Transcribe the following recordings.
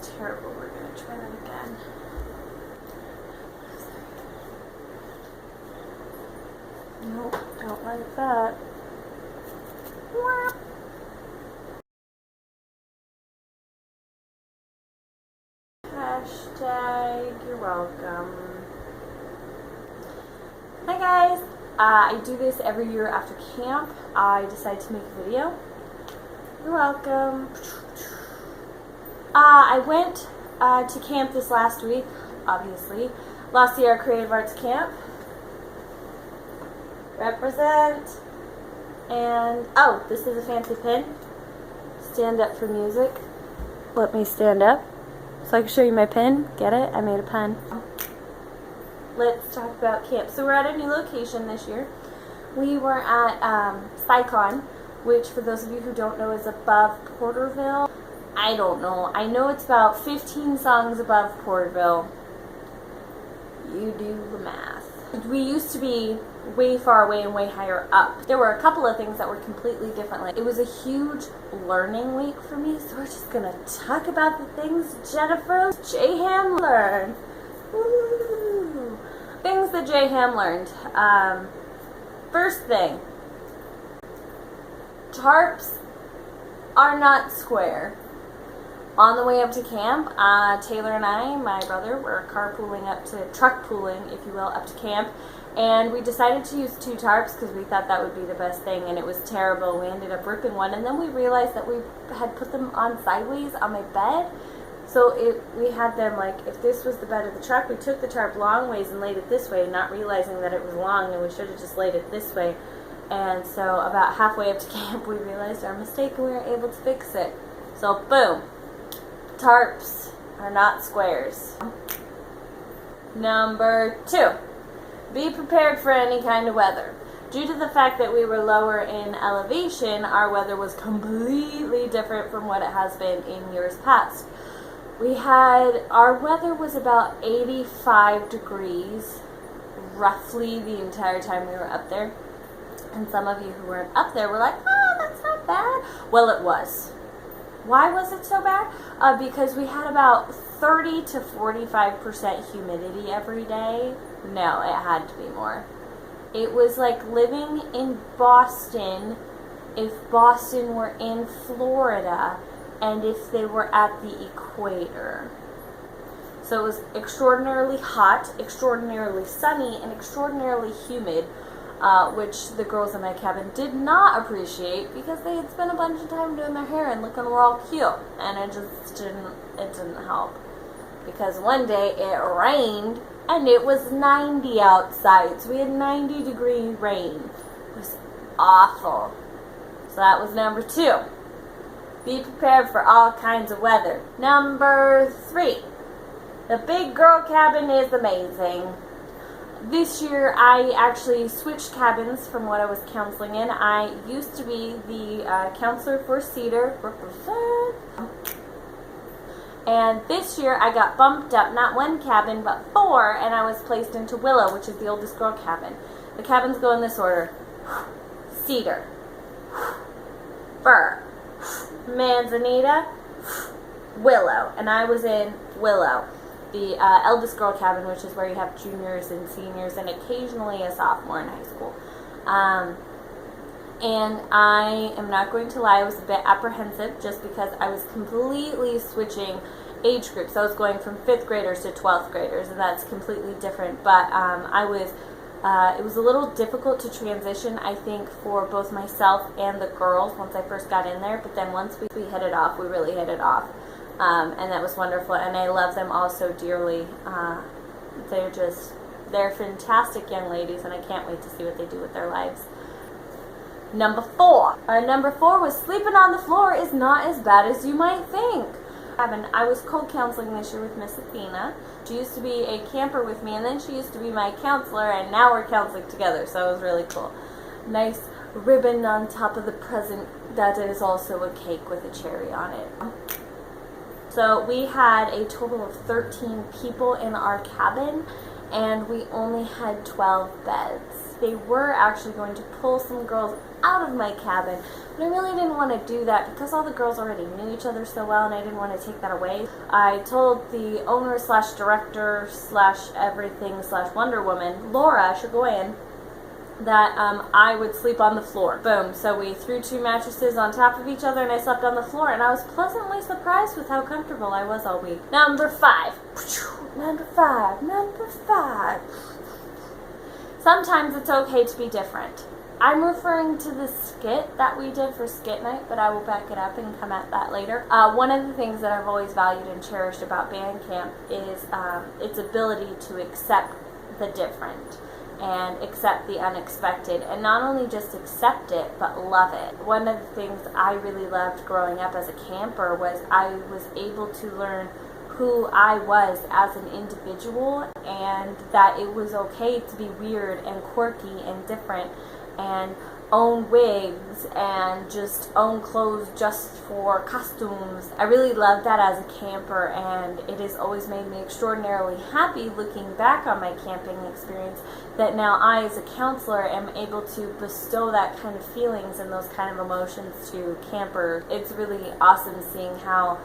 was terrible. We're going to try that again. Nope, don't like that. Hashtag, you're welcome. Hi guys, I do this every year after camp. I decide to make a video. You're welcome. I went to camp this last week, obviously. La Sierra Creative Arts Camp. Represent. And, oh, this is a fancy pin. Stand up for music. Let me stand up so I can show you my pin. Get it? I made a pun. Let's talk about camp. So we're at a new location this year. We were at SciCon, which for those of you who don't know is above Porterville. I don't know. I know it's about 15 songs above Porterville. You do the math. We used to be way far away and way higher up. There were a couple of things that were completely different. Like, it was a huge learning week for me, so we're just gonna talk about the things Jennifer J. Ham learned. Woo. Things that J. Ham learned. First thing, tarps are not square. On the way up to camp, Taylor and I, my brother, were carpooling up to, truck pooling, if you will, up to camp. And we decided to use 2 tarps because we thought that would be the best thing, and it was terrible. We ended up ripping one, and then we realized that we had put them on sideways on my bed. So we had them, like, if this was the bed of the truck, we took the tarp long ways and laid it this way, not realizing that it was long, and we should have just laid it this way. And so about halfway up to camp, we realized our mistake, and we were able to fix it. So boom. Tarps are not squares. Number 2, be prepared for any kind of weather. Due to the fact that we were lower in elevation, our weather was completely different from what it has been in years past. Our weather was about 85 degrees roughly the entire time we were up there. And some of you who weren't up there were like, oh, that's not bad. Well, it was. Why was it so bad? Because we had about 30 to 45% humidity every day. No, it had to be more. It was like living in Boston if Boston were in Florida and if they were at the equator. So it was extraordinarily hot, extraordinarily sunny, and extraordinarily humid. Which the girls in my cabin did not appreciate because they had spent a bunch of time doing their hair and looking all cute, and it just didn't help. Because one day it rained and it was 90 outside, so we had 90-degree rain. It was awful. So that was number 2. Be prepared for all kinds of weather. Number 3, the big girl cabin is amazing. This year, I actually switched cabins from what I was counseling in. I used to be the counselor for Cedar, and this year I got bumped up, not 1 cabin, but 4, and I was placed into Willow, which is the oldest girl cabin. The cabins go in this order: Cedar, Fir, Manzanita, Willow, and I was in Willow. The eldest girl cabin, which is where you have juniors and seniors and occasionally a sophomore in high school. And I am not going to lie, I was a bit apprehensive just because I was completely switching age groups. I was going from 5th graders to 12th graders, and that's completely different. But it was a little difficult to transition, I think, for both myself and the girls once I first got in there. But then once we hit it off, we really hit it off. And that was wonderful, and I love them all so dearly. They're fantastic young ladies, and I can't wait to see what they do with their lives. Number 4. Number 4 was sleeping on the floor is not as bad as you might think. I was co-counseling this year with Miss Athena. She used to be a camper with me, and then she used to be my counselor, and now we're counseling together, so it was really cool. Nice ribbon on top of the present that is also a cake with a cherry on it. So we had a total of 13 people in our cabin, and we only had 12 beds. they were actually going to pull some girls out of my cabin, but I really didn't want to do that because all the girls already knew each other so well, and I didn't want to take that away. I told the owner slash director slash everything slash Wonder Woman, Laura Chagoyan, that I would sleep on the floor. Boom. So we threw 2 mattresses on top of each other and I slept on the floor, and I was pleasantly surprised with how comfortable I was all week. Number 5. Number 5. Sometimes it's okay to be different. I'm referring to the skit that we did for Skit Night, but I will back it up and come at that later. One of the things that I've always valued and cherished about band camp is its ability to accept the different and accept the unexpected, and not only just accept it, but love it. One of the things I really loved growing up as a camper was I was able to learn who I was as an individual, and that it was okay to be weird and quirky and different and own wigs and just own clothes just for costumes. I really loved that as a camper, and it has always made me extraordinarily happy looking back on my camping experience that now I as a counselor am able to bestow that kind of feelings and those kind of emotions to campers. It's really awesome seeing how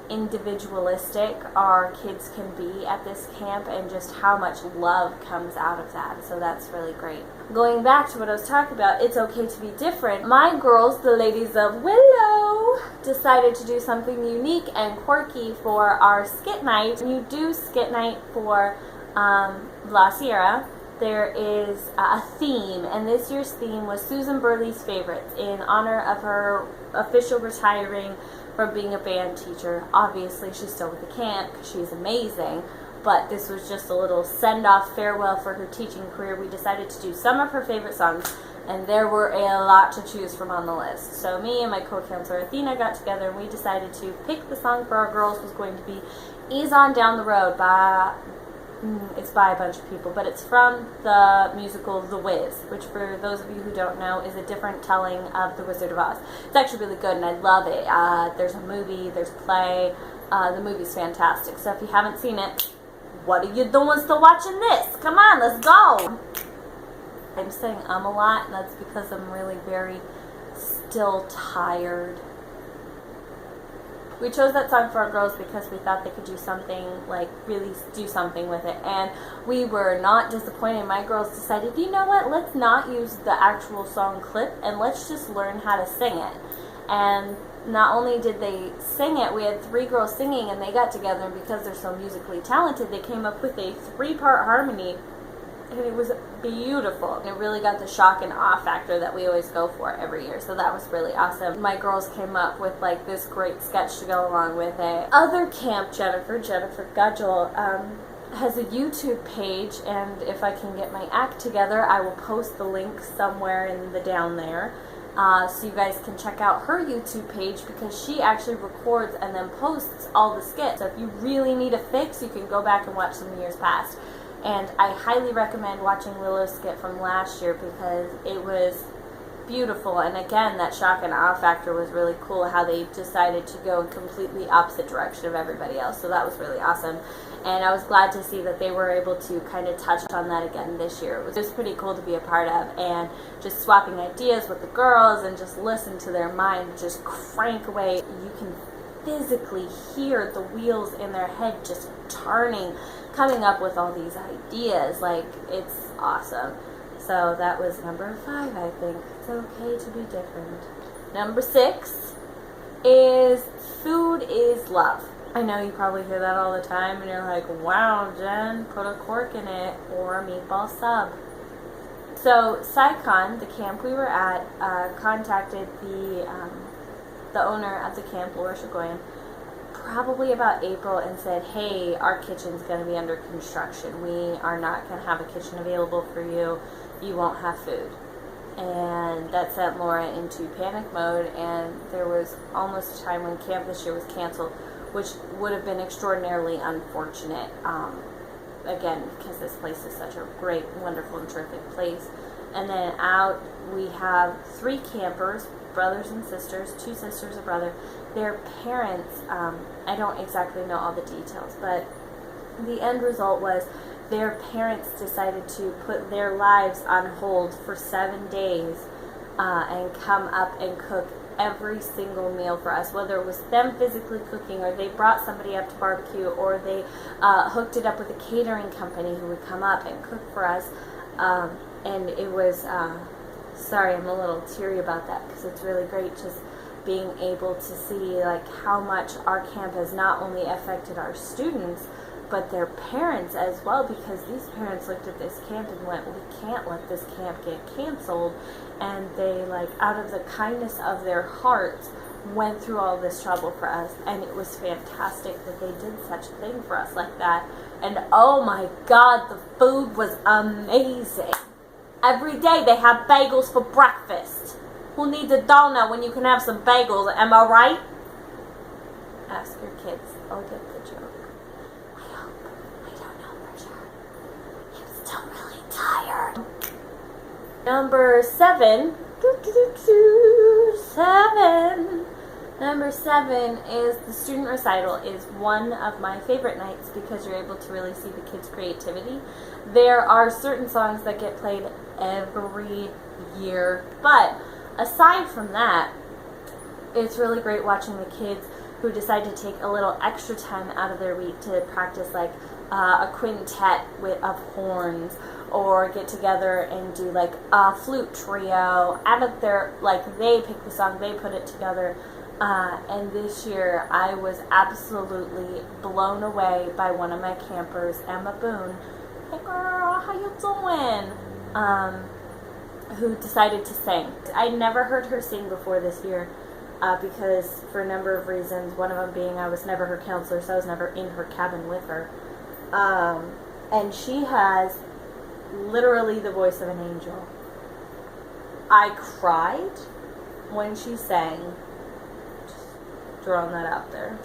individualistic our kids can be at this camp and just how much love comes out of that. So that's really great. Going back to what I was talking about, it's okay to be different. My girls, the ladies of Willow, decided to do something unique and quirky for our skit night. When you do skit night for La Sierra, there is a theme, and this year's theme was Susan Burley's favorites in honor of her official retiring from being a band teacher. Obviously, she's still with the camp because she's amazing, but this was just a little send-off farewell for her teaching career. We decided to do some of her favorite songs, and there were a lot to choose from on the list. So me and my co-counselor Athena got together, and we decided to pick the song for our girls was going to be Ease On Down the Road by... it's by a bunch of people, but it's from the musical The Wiz, which for those of you who don't know is a different telling of The Wizard of Oz. It's actually really good and I love it. There's a movie, there's a play. The movie's fantastic. So if you haven't seen it, what are you doing still watching this? Come on, let's go! I'm saying a lot, and that's because I'm really very still tired. We chose that song for our girls because we thought they could do something, like really do something with it, and we were not disappointed. My girls decided, you know what, let's not use the actual song clip and let's just learn how to sing it. And not only did they sing it, we had 3 girls singing, and they got together, and because they're so musically talented, they came up with a 3-part harmony, and it was beautiful. And it really got the shock and awe factor that we always go for every year, so that was really awesome. My girls came up with like this great sketch to go along with it. Other camp Jennifer Gudgel, has a YouTube page, and if I can get my act together, I will post the link somewhere in the down there. So you guys can check out her YouTube page because she actually records and then posts all the skits. So if you really need a fix, you can go back and watch some years past. And I highly recommend watching Willow's skit from last year because it was beautiful. And again, that shock and awe factor was really cool, how they decided to go in completely opposite direction of everybody else. So that was really awesome. And I was glad to see that they were able to kind of touch on that again this year. It was pretty cool to be a part of, and just swapping ideas with the girls and just listen to their mind just crank away. You can physically hear the wheels in their head just turning, coming up with all these ideas. Like, it's awesome. So that was number 5, I think. It's okay to be different. Number 6 is food is love. I know you probably hear that all the time, and you're like, wow, Jen, put a cork in it, or a meatball sub. So SciCon, the camp we were at, contacted the owner of the camp, Laura Chagoyan, probably about April, and said, hey, our kitchen's going to be under construction. We are not going to have a kitchen available for you. You won't have food. And that sent Laura into panic mode, and there was almost a time when camp this year was canceled, which would have been extraordinarily unfortunate, again, because this place is such a great, wonderful, and terrific place. And then out, we have 3 campers, brothers and sisters, 2 sisters, a brother. Their parents, I don't exactly know all the details, but the end result was their parents decided to put their lives on hold for 7 days and come up and cook every single meal for us, whether it was them physically cooking or they brought somebody up to barbecue or they hooked it up with a catering company who would come up and cook for us. And it was, sorry, I'm a little teary about that because it's really great just being able to see like how much our camp has not only affected our students but their parents as well, because these parents looked at this camp and went, we can't let this camp get canceled, and they, like, out of the kindness of their hearts went through all this trouble for us, and it was fantastic that they did such a thing for us like that. And oh my God, the food was amazing. Every day they have bagels for breakfast. Who needs a donut when you can have some bagels? Am I right? Ask your kids. I'll get the joke. I hope. I don't know for sure. I'm still really tired. Number 7. Number 7 is the student recital. Is one of my favorite nights because you're able to really see the kids' creativity. There are certain songs that get played every year, but aside from that, it's really great watching the kids who decide to take a little extra time out of their week to practice like a quintet of horns, or get together and do like a flute trio out of their, like, they pick the song, they put it together. And this year I was absolutely blown away by one of my campers, Emma Boone. Hey girl, how you doing? Who decided to sing. I'd never heard her sing before this year because for a number of reasons, one of them being I was never her counselor, so I was never in her cabin with her. And she has literally the voice of an angel. I cried when she sang. Just throwing that out there.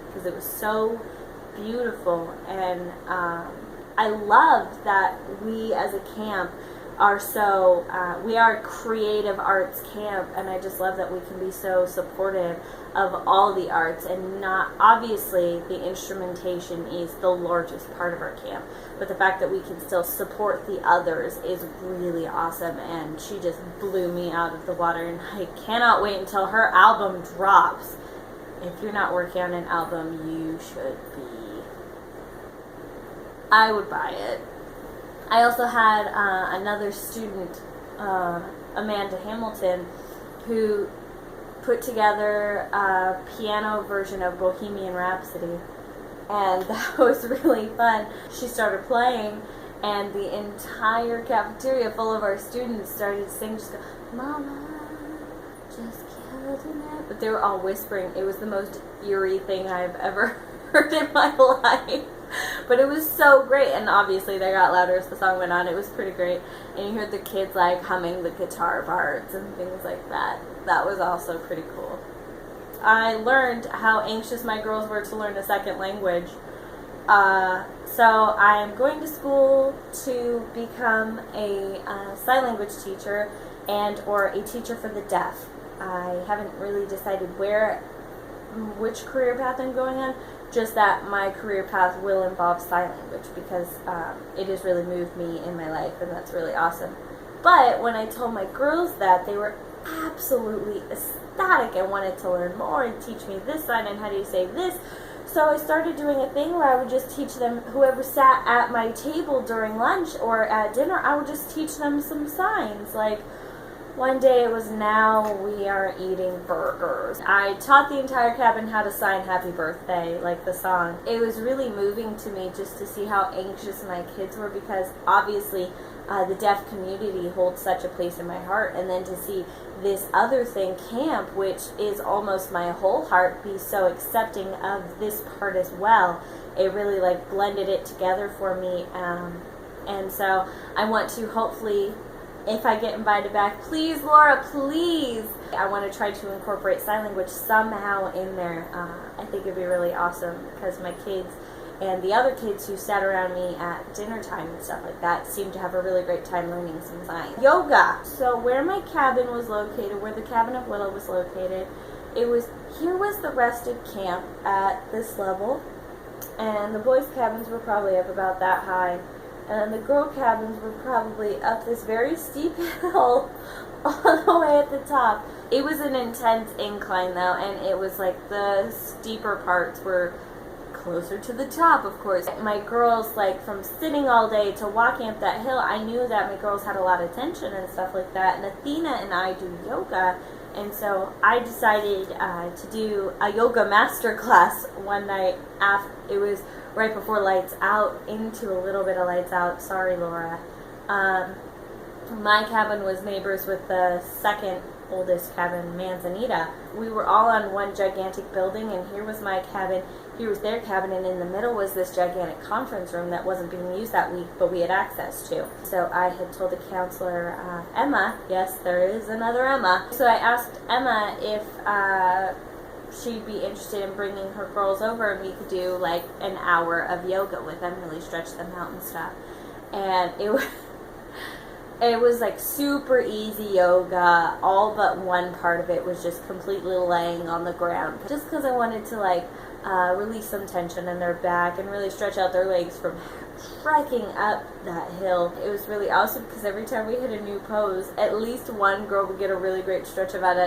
Because it was so beautiful, and I love that we as a camp are so, we are a creative arts camp, and I just love that we can be so supportive of all the arts, and not, obviously the instrumentation is the largest part of our camp, but the fact that we can still support the others is really awesome, and she just blew me out of the water, and I cannot wait until her album drops. If you're not working on an album, you should be. I would buy it. I also had another student, Amanda Hamilton, who put together a piano version of Bohemian Rhapsody, and that was really fun. She started playing, and the entire cafeteria full of our students started singing, just go, Mama, just killed it. But they were all whispering. It was the most eerie thing I've ever heard in my life. But it was so great, and obviously they got louder as the song went on. It was pretty great, and you heard the kids like humming the guitar parts and things like that. That was also pretty cool. I learned how anxious my girls were to learn a second language. So I'm going to school to become a sign language teacher and or a teacher for the deaf. I haven't really decided which career path I'm going on. Just that my career path will involve sign language because it has really moved me in my life, and that's really awesome. But when I told my girls that, they were absolutely ecstatic and wanted to learn more and teach me this sign and how do you say this. So I started doing a thing where I would just teach them, whoever sat at my table during lunch or at dinner, I would just teach them some signs. Like, one day it was, now we are eating burgers. I taught the entire cabin how to sign happy birthday, like the song. It was really moving to me just to see how anxious my kids were, because obviously the deaf community holds such a place in my heart, and then to see this other thing, camp, which is almost my whole heart, be so accepting of this part as well. It really like blended it together for me, and so I want to hopefully, if I get invited back, please, Laura, please. I want to try to incorporate sign language somehow in there. I think it'd be really awesome because my kids and the other kids who sat around me at dinner time and stuff like that seem to have a really great time learning some signs. Yoga. So where my cabin was located, where the cabin of Willow was located, here was the rest of camp at this level. And the boys' cabins were probably up about that high. And the girl cabins were probably up this very steep hill all the way at the top. It was an intense incline though, and it was like the steeper parts were closer to the top, of course. My girls, like from sitting all day to walking up that hill, I knew that my girls had a lot of tension and stuff like that. And Athena and I do yoga, and so I decided to do a yoga master class one night after. It was right before lights out, into a little bit of lights out. Sorry, Laura. My cabin was neighbors with the second oldest cabin, Manzanita. We were all on one gigantic building, and here was my cabin, here was their cabin, and in the middle was this gigantic conference room that wasn't being used that week, but we had access to. So I had told the counselor, Emma, yes, there is another Emma. So I asked Emma if she'd be interested in bringing her girls over, and we could do like an hour of yoga with them, really stretch them out and stuff. And it was like super easy yoga. All but one part of it was just completely laying on the ground, just because I wanted to like release some tension in their back and really stretch out their legs from trekking up that hill. It was really awesome because every time we hit a new pose, at least one girl would get a really great stretch out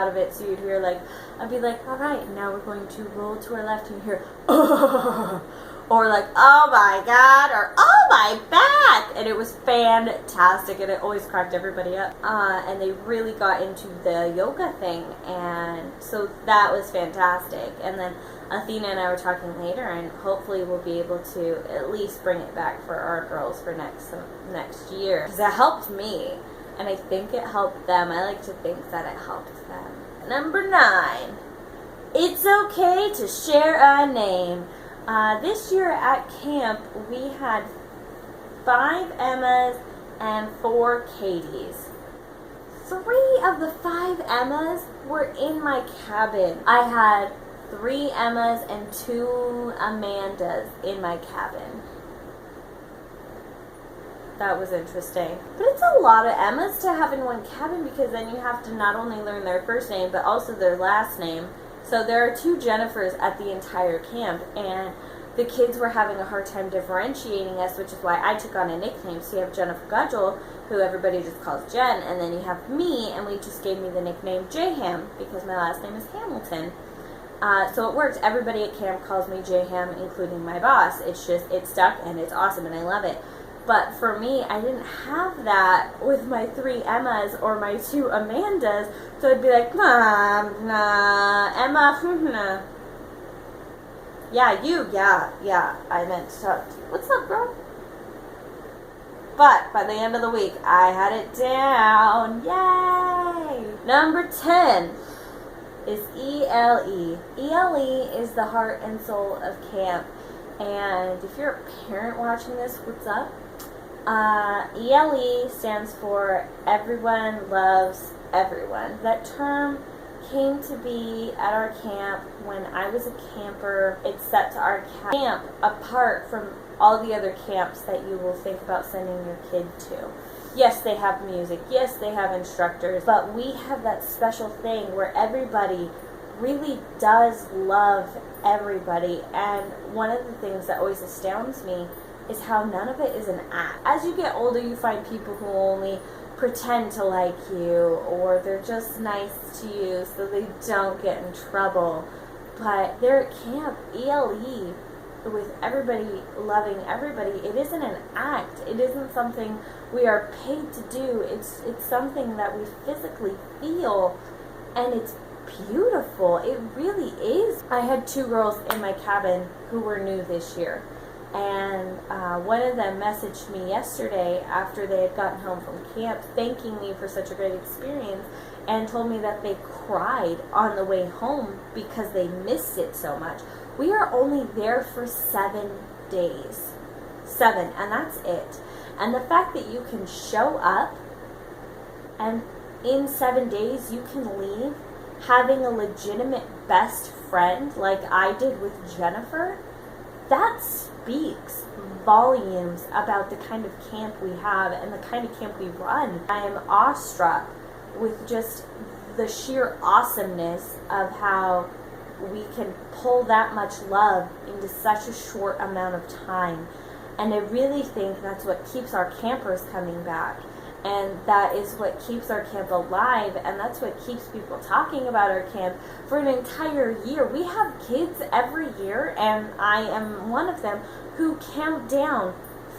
of it. So you'd hear like, I'd be like, all right, now we're going to roll to our left, and you hear, or like, oh my god, or oh my back, and it was fantastic, and it always cracked everybody up. And they really got into the yoga thing, and so that was fantastic. And then Athena and I were talking later, and hopefully we'll be able to at least bring it back for our girls for next year, because it helped me, and I think it helped them. I like to think that it helped them. Number 9, it's okay to share a name. This year at camp, we had 5 Emmas and 4 Katies. 3 of the 5 Emmas were in my cabin. I had 3 Emmas and 2 Amandas in my cabin. That was interesting. But it's a lot of Emmas to have in one cabin, because then you have to not only learn their first name, but also their last name. So there are 2 Jennifers at the entire camp, and the kids were having a hard time differentiating us, which is why I took on a nickname. So you have Jennifer Gudgel, who everybody just calls Jen, and then you have me, and we just gave me the nickname J-Ham, because my last name is Hamilton. So it worked. Everybody at camp calls me J-Ham, including my boss. It's stuck, and it's awesome, and I love it. But for me, I didn't have that with my 3 Emmas or my 2 Amandas, so I'd be like, nah, Emma, nah. Yeah, you, yeah, I meant to talk to you. What's up, girl? But by the end of the week, I had it down. Yay! Number 10 is ELE. ELE is the heart and soul of camp. And if you're a parent watching this, what's up? ELE stands for Everyone Loves Everyone. That term came to be at our camp when I was a camper. It set our camp apart from all the other camps that you will think about sending your kid to. Yes, they have music. Yes, they have instructors. But we have that special thing where everybody really does love everybody. And one of the things that always astounds me is how none of it is an act. As you get older, you find people who only pretend to like you, or they're just nice to you so they don't get in trouble. But they're at camp, ELE, with everybody loving everybody. It isn't an act. It isn't something we are paid to do. It's something that we physically feel, and it's beautiful. It really is. I had 2 girls in my cabin who were new this year, and one of them messaged me yesterday after they had gotten home from camp, thanking me for such a great experience, and told me that they cried on the way home because they missed it so much. We are only there for 7 days. 7, and that's it. And the fact that you can show up and in 7 days you can leave having a legitimate best friend like I did with Jennifer, that speaks volumes about the kind of camp we have and the kind of camp we run. I am awestruck with just the sheer awesomeness of how we can pull that much love into such a short amount of time. And I really think that's what keeps our campers coming back. And that is what keeps our camp alive, and that's what keeps people talking about our camp for an entire year. We have kids every year, and I am one of them, who count down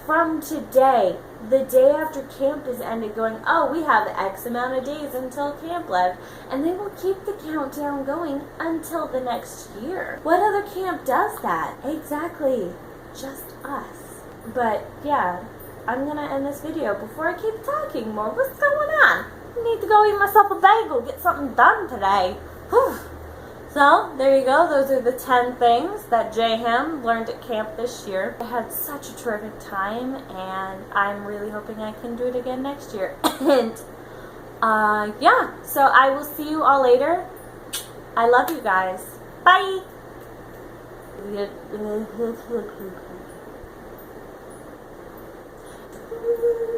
from today, the day after camp is ended, going, oh, we have X amount of days until camp left, and they will keep the countdown going until the next year. What other camp does that? Exactly, just us. But yeah, I'm gonna end this video before I keep talking more. What's going on? I need to go eat myself a bagel, get something done today. Whew. So, there you go. Those are the 10 things that J-Ham learned at camp this year. I had such a terrific time, and I'm really hoping I can do it again next year. And, yeah. So, I will see you all later. I love you guys. Bye! Woo!